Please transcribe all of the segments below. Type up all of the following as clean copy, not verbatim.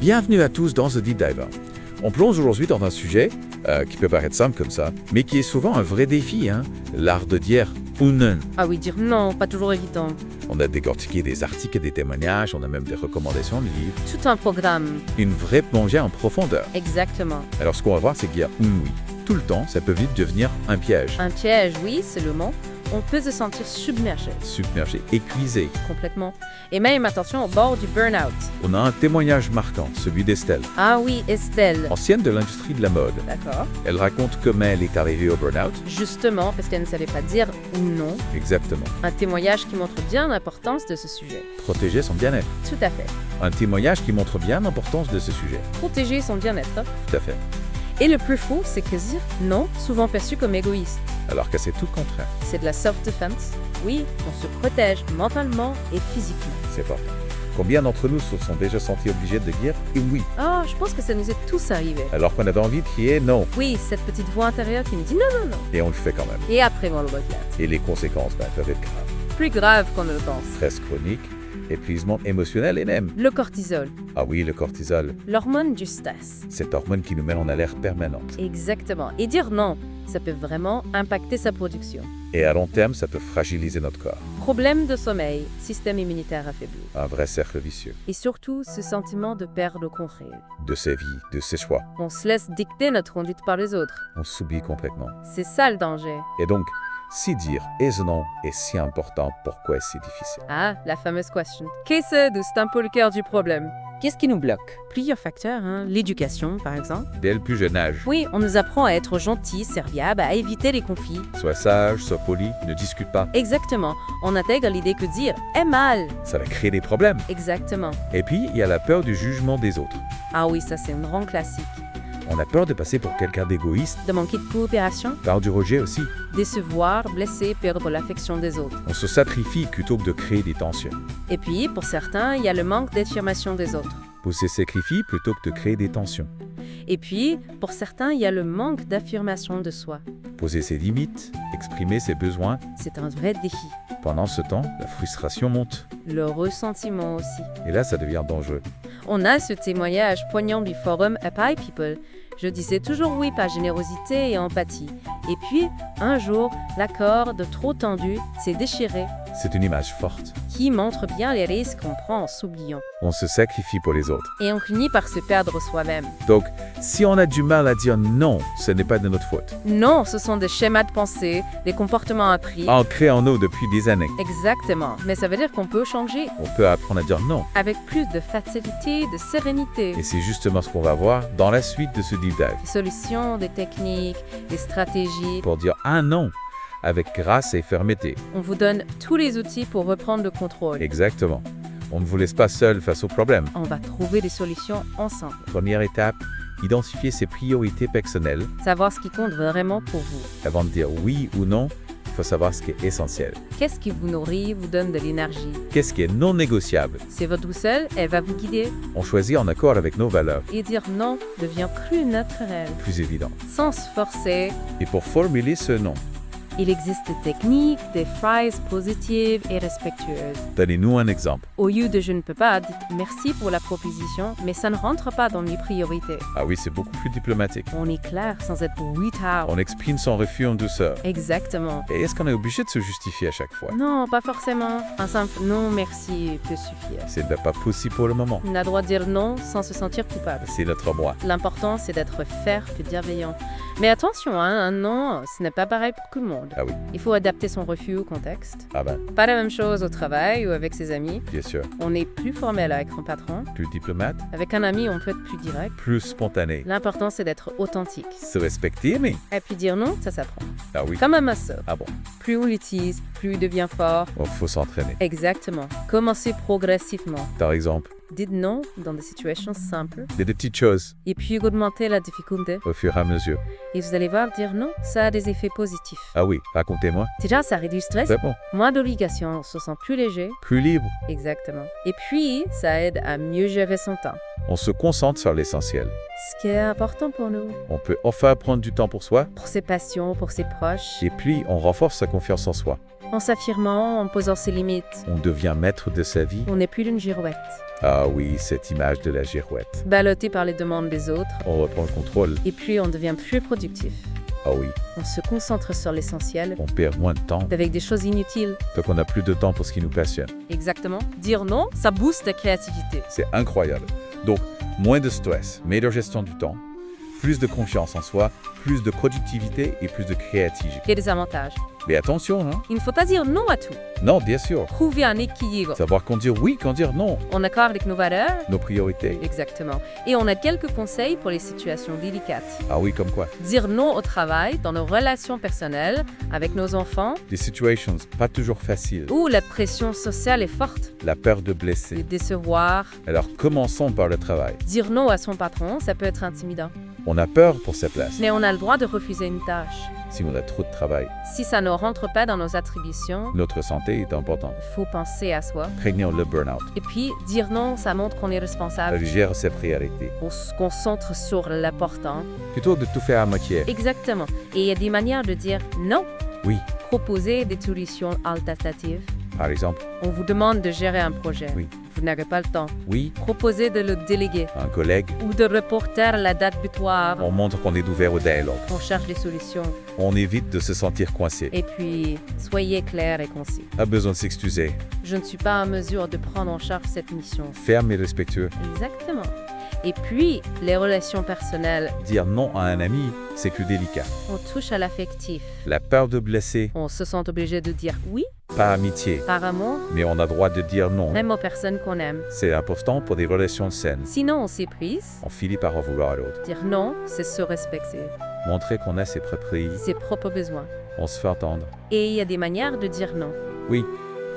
Bienvenue à tous dans The Deep Diver. On plonge aujourd'hui dans un sujet qui peut paraître simple comme ça, mais qui est souvent un vrai défi, l'art de dire « ou non ». Ah oui, dire non, pas toujours évident. On a décortiqué des articles et des témoignages, on a même des recommandations de livres. Tout un programme. Une vraie plongée en profondeur. Exactement. Alors ce qu'on va voir, c'est qu'il y a « oui ». Tout le temps, ça peut vite devenir un piège. Un piège, oui, c'est le mot. On peut se sentir submergé. Submergé, épuisé. Complètement. Et même, attention, au bord du burn-out. On a un témoignage marquant, celui d'Estelle, Ah oui, Estelle. ancienne de l'industrie de la mode. D'accord. Elle raconte comment elle est arrivée au burn-out. Justement, parce qu'elle ne savait pas dire non. Exactement. Un témoignage qui montre bien l'importance de ce sujet. Protéger son bien-être. Tout à fait. Un témoignage qui montre bien l'importance de ce sujet. Protéger son bien-être. Tout à fait. Et le plus fou, c'est que dire non, souvent perçu comme égoïste. Alors que c'est tout le contraire. C'est de la self-defense. Oui, on se protège mentalement et physiquement. C'est pas. Combien d'entre nous se sont déjà sentis obligés de dire oui, Ah, je pense que ça nous est tous arrivé. alors qu'on avait envie de crier non, Oui, cette petite voix intérieure qui nous dit non, non, non. et on le fait quand même. Et après, on le regrette. Et les conséquences peuvent être graves. Plus grave qu'on ne le pense. Stress chronique, épuisement émotionnel et même. Le cortisol, Ah oui, le cortisol, l'hormone du stress. cette hormone qui nous met en alerte permanente. Exactement. Et dire non, ça peut vraiment impacter sa production. Et à long terme, ça peut fragiliser notre corps. Problème de sommeil, système immunitaire affaibli. Un vrai cercle vicieux. Et surtout, ce sentiment de perdre le contrôle. De ses vies, de ses choix. On se laisse dicter notre conduite par les autres. On s'oublie complètement. C'est ça le danger. Et donc, si dire et non est si important, pourquoi est-ce si difficile? Ah, la fameuse question. Qu'est-ce que c'est un peu le cœur du problème? Qu'est-ce qui nous bloque? Plusieurs facteurs, l'éducation par exemple. Dès le plus jeune âge, Oui, on nous apprend à être gentil, serviable, à éviter les conflits. sois sage, sois poli, ne discute pas. Exactement. On intègre l'idée que dire est mal. Ça va créer des problèmes. Exactement. Et puis, il y a la peur du jugement des autres. Ah oui, ça c'est un grand classique. On a peur de passer pour quelqu'un d'égoïste, De manquer de coopération, peur du rejet aussi. décevoir, blesser, perdre l'affection des autres. On se sacrifie plutôt que de créer des tensions. Et puis, pour certains, il y a le manque d'affirmation des autres. On se sacrifie plutôt que de créer des tensions. Et puis, pour certains, il y a le manque d'affirmation de soi. Poser ses limites, exprimer ses besoins. C'est un vrai défi. Pendant ce temps, la frustration monte. Le ressentiment aussi. Et là, ça devient dangereux. On a ce témoignage poignant du forum Apply People. Je disais toujours oui par générosité et empathie. Et puis, un jour, la corde trop tendue s'est déchirée, C'est une image forte. qui montre bien les risques qu'on prend en s'oubliant. On se sacrifie pour les autres. Et on finit par se perdre soi-même. Donc, si on a du mal à dire non, ce n'est pas de notre faute. Non, ce sont des schémas de pensée, des comportements appris. Ancrés en nous depuis des années. Exactement. Mais ça veut dire qu'on peut changer On peut apprendre à dire non. avec plus de facilité, de sérénité. Et c'est justement ce qu'on va voir dans la suite de ce deep dive. Des solutions, des techniques, des stratégies. Pour dire un non avec grâce et fermeté. On vous donne tous les outils pour reprendre le contrôle. Exactement. On ne vous laisse pas seul face aux problèmes. On va trouver des solutions ensemble. Première étape, identifier ses priorités personnelles. Savoir ce qui compte vraiment pour vous. Avant de dire oui ou non, il faut savoir ce qui est essentiel. Qu'est-ce qui vous nourrit, vous donne de l'énergie? Qu'est-ce qui est non négociable? C'est votre boussole, elle va vous guider. On choisit en accord avec nos valeurs. Et dire non devient plus naturel, Plus évident. sans se forcer. Et pour formuler ce non, Il existe des techniques, des phrases positives et respectueuses. donnez-nous un exemple. Au lieu de je ne peux pas, dites merci pour la proposition, mais ça ne rentre pas dans mes priorités. Ah oui, c'est beaucoup plus diplomatique. On est clair sans être brutal. On exprime son refus en douceur. Exactement. Et est-ce qu'on est obligé de se justifier à chaque fois? Non, pas forcément. Un simple non merci peut suffire. C'est pas possible pour le moment. On a droit de dire non sans se sentir coupable. C'est notre moi. L'important, c'est d'être fair que bienveillant. Mais attention, un non, ce n'est pas pareil pour tout le monde. Ah oui, Il faut adapter son refus au contexte. ah ben, Pas la même chose au travail ou avec ses amis. bien sûr. On est plus formel avec son patron. Plus diplomate, Avec un ami, on peut être plus direct. plus spontané. L'important, c'est d'être authentique. Se respecter, mais... Et puis dire non, ça s'apprend. Ah oui. Comme un muscle. Ah bon, Plus on l'utilise, plus il devient fort. il faut s'entraîner. Exactement. Commencez progressivement. Par exemple, Dites non dans des situations simples. des petites choses Et puis augmentez la difficulté. au fur et à mesure. Et vous allez voir, dire non, ça a des effets positifs. Ah oui, racontez-moi. Déjà, ça réduit le stress. C'est bon. Moins d'obligations, on se sent plus léger. Plus libre. Exactement. Et puis, ça aide à mieux gérer son temps. On se concentre sur l'essentiel. Ce qui est important pour nous. On peut enfin prendre du temps pour soi. Pour ses passions, pour ses proches. Et puis, on renforce sa confiance en soi. En s'affirmant, en posant ses limites. On devient maître de sa vie. On n'est plus d'une girouette. Ah oui, cette image de la girouette. Ballotté par les demandes des autres, On reprend le contrôle. et puis on devient plus productif. Ah oui, On se concentre sur l'essentiel, on perd moins de temps, avec des choses inutiles. donc on a plus de temps pour ce qui nous passionne. Exactement. Dire non, ça booste la créativité. C'est incroyable. Donc, moins de stress, meilleure gestion du temps, plus de confiance en soi, plus de productivité et plus de créativité. Il y a des avantages. Mais attention, hein? Il ne faut pas dire non à tout. Non, bien sûr. Trouver un équilibre. Savoir quand dire oui, quand dire non. En accord avec nos valeurs. Nos priorités. Exactement. Et on a quelques conseils pour les situations délicates. Ah oui, comme quoi? Dire non au travail, dans nos relations personnelles, avec nos enfants, Des situations pas toujours faciles. où la pression sociale est forte, La peur de les blesser. décevoir. Alors commençons par le travail. Dire non à son patron, ça peut être intimidant. On a peur pour sa place. Mais on a le droit de refuser une tâche. Si on a trop de travail, Si ça ne rentre pas dans nos attributions, notre santé est importante. il faut penser à soi. Prévenir le burn-out. Et puis, dire non, ça montre qu'on est responsable. Elle gère ses priorités. On se concentre sur l'important. Plutôt de tout faire à moitié. Exactement. Et il y a des manières de dire non. Oui. Proposer des solutions alternatives. Par exemple, On vous demande de gérer un projet. Oui. Vous n'avez pas le temps. oui, Proposer de le déléguer un collègue. ou de reporter la date butoir. On montre qu'on est ouvert au dialogue. On cherche des solutions. On évite de se sentir coincé. Et puis, soyez clair et concis. Pas besoin de s'excuser. Je ne suis pas en mesure de prendre en charge cette mission. Ferme et respectueux. Exactement. Et puis, les relations personnelles, Dire non à un ami, c'est plus délicat. on touche à l'affectif. La peur de blesser, On se sent obligé de dire oui, pas amitié. par amour, Mais on a droit de dire non. même aux personnes qu'on aime. C'est important pour des relations saines. Sinon, on s'épuise. On finit par en vouloir à l'autre. Dire non, c'est se respecter, Montrer qu'on a ses propres idées. ses propres besoins. On se fait entendre. Et il y a des manières de dire non. Oui,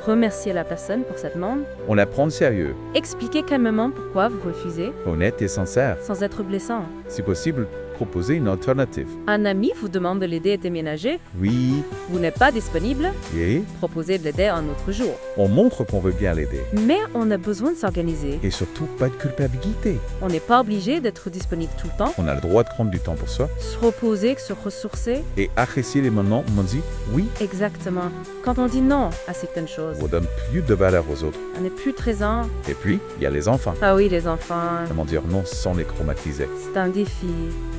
Remercier la personne pour sa demande. on la prend de sérieux. Expliquer calmement pourquoi vous refusez, Honnête et sincère. sans être blessant. Si possible, proposer une alternative. Un ami vous demande de l'aider à déménager. Oui, Vous n'êtes pas disponible. et Proposez de l'aider un autre jour. on montre qu'on veut bien l'aider. Mais on a besoin de s'organiser. Et surtout, pas de culpabilité. On n'est pas obligé d'être disponible tout le temps. On a le droit de prendre du temps pour soi Se reposer, se ressourcer. et apprécier les moments où on dit oui, Exactement. Quand on dit non à certaines choses, on donne plus de valeur aux autres. on n'est plus présent. Et puis, il y a les enfants. Ah oui, les enfants, Comment dire non sans les traumatiser. c'est un défi.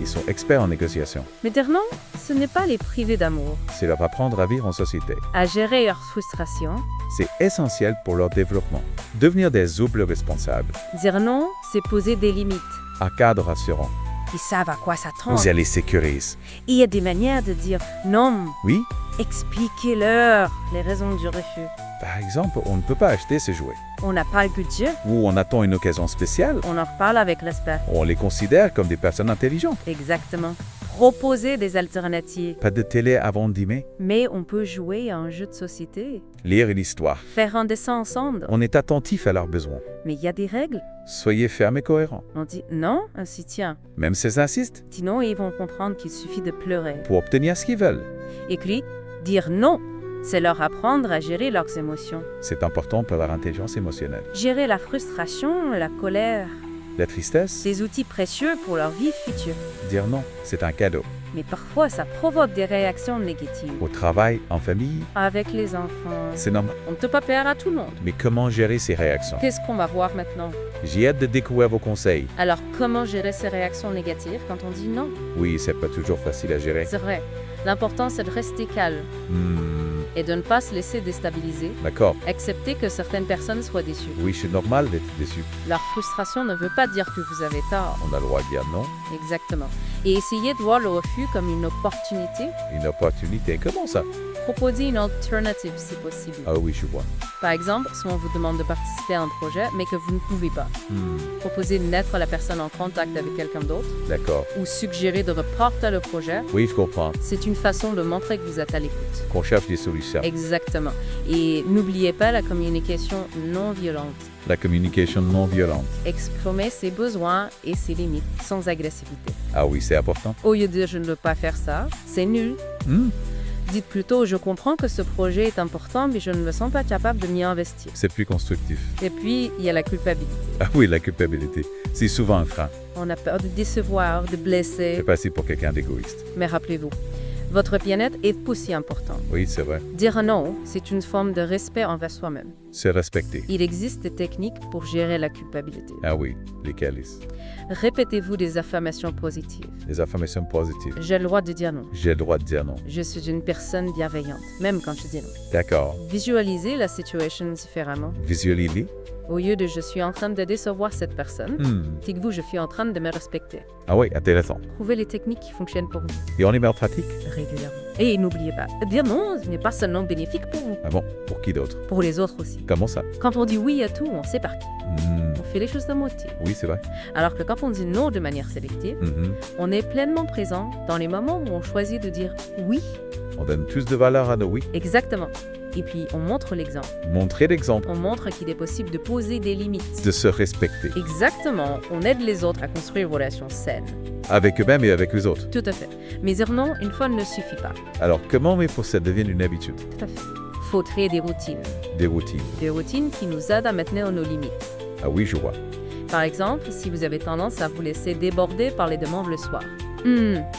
Ils sont experts en négociation. Mais dire non, ce n'est pas les priver d'amour. C'est leur apprendre à vivre en société. À gérer leurs frustrations. C'est essentiel pour leur développement. Devenir des doubles responsables. Dire non, c'est poser des limites. Un cadre rassurant. Ils savent à quoi s'attendre. Vous allez sécuriser. Il y a des manières de dire non. Oui, Expliquez-leur les raisons du refus. par exemple, on ne peut pas acheter ces jouets. On n'a pas le budget. Ou on attend une occasion spéciale. On en reparle avec respect. On les considère comme des personnes intelligentes. Exactement. Proposer des alternatives. Pas de télé avant le dîner. Mais on peut jouer à un jeu de société. Lire une histoire. Faire un dessin ensemble. On est attentif à leurs besoins. Mais il y a des règles. Soyez ferme et cohérent. On dit non, ainsi tiens. Même s'ils insistent, Sinon, ils vont comprendre qu'il suffit de pleurer. pour obtenir ce qu'ils veulent. Et puis, dire non, c'est leur apprendre à gérer leurs émotions. C'est important pour leur intelligence émotionnelle. Gérer la frustration, la colère, La tristesse, des outils précieux pour leur vie future. dire non, c'est un cadeau. Mais parfois, ça provoque des réactions négatives. Au travail, en famille, Avec les enfants, c'est normal. on ne peut pas plaire à tout le monde. Mais comment gérer ces réactions? Qu'est-ce qu'on va voir maintenant? J'ai hâte de découvrir vos conseils. Alors, comment gérer ces réactions négatives quand on dit non? Oui, c'est pas toujours facile à gérer. C'est vrai. L'important, c'est de rester calme et de ne pas se laisser déstabiliser. D'accord. Accepter que certaines personnes soient déçues. Oui, c'est normal d'être déçu. Leur frustration ne veut pas dire que vous avez tort. On a le droit de dire non. Exactement. Et essayez de voir le refus comme une opportunité. Une opportunité. Comment ça? Proposez une alternative si possible. Ah oui, je vois. Par exemple, si on vous demande de participer à un projet, mais que vous ne pouvez pas. Proposez de mettre la personne en contact avec quelqu'un d'autre D'accord. ou suggérer de reporter le projet. Oui, je comprends. C'est une façon de montrer que vous êtes à l'écoute. Qu'on cherche des solutions. Exactement. Et n'oubliez pas la communication non violente. La communication non violente. Exprimer ses besoins et ses limites sans agressivité. Ah oui, c'est important. Au lieu de dire je ne veux pas faire ça, c'est nul. Dites plutôt je comprends que ce projet est important, mais je ne me sens pas capable de m'y investir. C'est plus constructif. Et puis, il y a la culpabilité. Ah oui, la culpabilité. C'est souvent un frein. On a peur de décevoir, de blesser. C'est passé pour quelqu'un d'égoïste. Mais rappelez-vous, Votre bien-être est aussi important. Oui, c'est vrai. Dire non, c'est une forme de respect envers soi-même. Se respecter. Il existe des techniques pour gérer la culpabilité. Ah oui, lesquels? Répétez-vous des affirmations positives. Les affirmations positives. J'ai le droit de dire non. J'ai le droit de dire non. Je suis une personne bienveillante, même quand je dis non. D'accord. Visualisez la situation différemment. Visualisez. Au lieu de je suis en train de décevoir cette personne, dites-vous je suis en train de me respecter. Ah oui, intéressant. Trouvez les techniques qui fonctionnent pour vous Et on est mal pratique? régulièrement. Et n'oubliez pas, dire non n'est pas seulement bénéfique pour vous, Ah bon? Pour qui d'autre? pour les autres aussi. Comment ça? Quand on dit oui à tout, on sait par qui. Hmm, On fait les choses de moitié. Oui, c'est vrai. Alors que quand on dit non de manière sélective, Mhm. on est pleinement présent dans les moments où on choisit de dire oui. On donne plus de valeur à nos oui. Exactement. Et puis, on montre l'exemple. Montrer l'exemple. On montre qu'il est possible de poser des limites. De se respecter. Exactement. On aide les autres à construire une relation saine. Avec eux-mêmes et avec les autres. Tout à fait. Mais dire non une fois ne suffit pas. Alors, comment on fait pour que ça devienne une habitude? Tout à fait. Faut créer des routines. Des routines. Des routines qui nous aident à maintenir nos limites. Ah oui, je vois. Par exemple, si vous avez tendance à vous laisser déborder par les demandes le soir.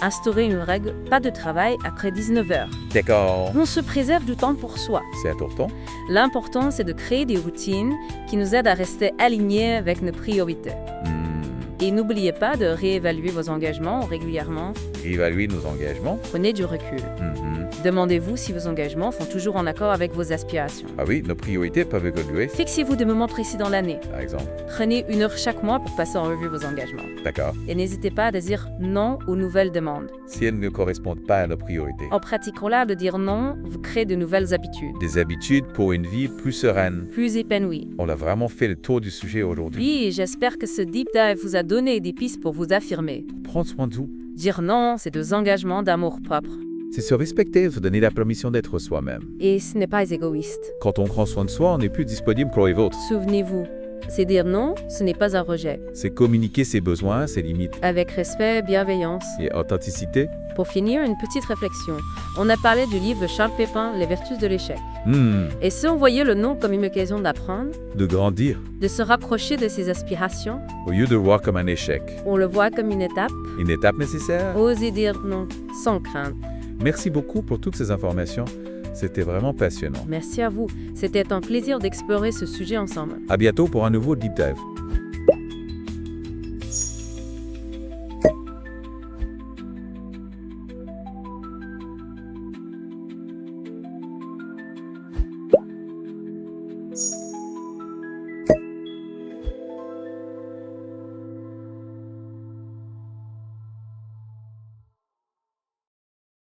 Instaurer une règle, pas de travail après 19h. D'accord. On se préserve du temps pour soi. C'est important. L'important, c'est de créer des routines qui nous aident à rester alignés avec nos priorités. Hmm. Et n'oubliez pas de réévaluer vos engagements régulièrement. Évaluer nos engagements. Prenez du recul. Mhm. Demandez-vous si vos engagements sont toujours en accord avec vos aspirations. Ah oui, nos priorités peuvent évoluer, Fixez-vous des moments précis dans l'année. par exemple. Prenez 1 heure chaque mois pour passer en revue vos engagements. D'accord. Et n'hésitez pas à dire non aux nouvelles demandes. Si elles ne correspondent pas à nos priorités. En pratiquant l'art de dire non, vous créez de nouvelles habitudes, Des habitudes pour une vie plus sereine. plus épanouies. On a vraiment fait le tour du sujet aujourd'hui. Puis, j'espère que ce deep dive vous a donné des pistes pour vous affirmer. Prendre soin de vous. Dire non, c'est des engagements d'amour propre. C'est se respecter, se donner la permission d'être soi-même. Et ce n'est pas égoïste. Quand on prend soin de soi, on n'est plus disponible pour les autres. Souvenez-vous, c'est dire non, ce n'est pas un rejet. C'est communiquer ses besoins, ses limites Avec respect, bienveillance. et authenticité. Pour finir, une petite réflexion. On a parlé du livre de Charles Pépin, Les vertus de l'échec. Et si on voyait le non comme une occasion d'apprendre, De grandir, de se rapprocher de ses aspirations, au lieu de le voir comme un échec. on le voit comme une étape, Une étape nécessaire. oser dire non, sans crainte. Merci beaucoup pour toutes ces informations. C'était vraiment passionnant. Merci à vous. C'était un plaisir d'explorer ce sujet ensemble. À bientôt pour un nouveau Deep Dive.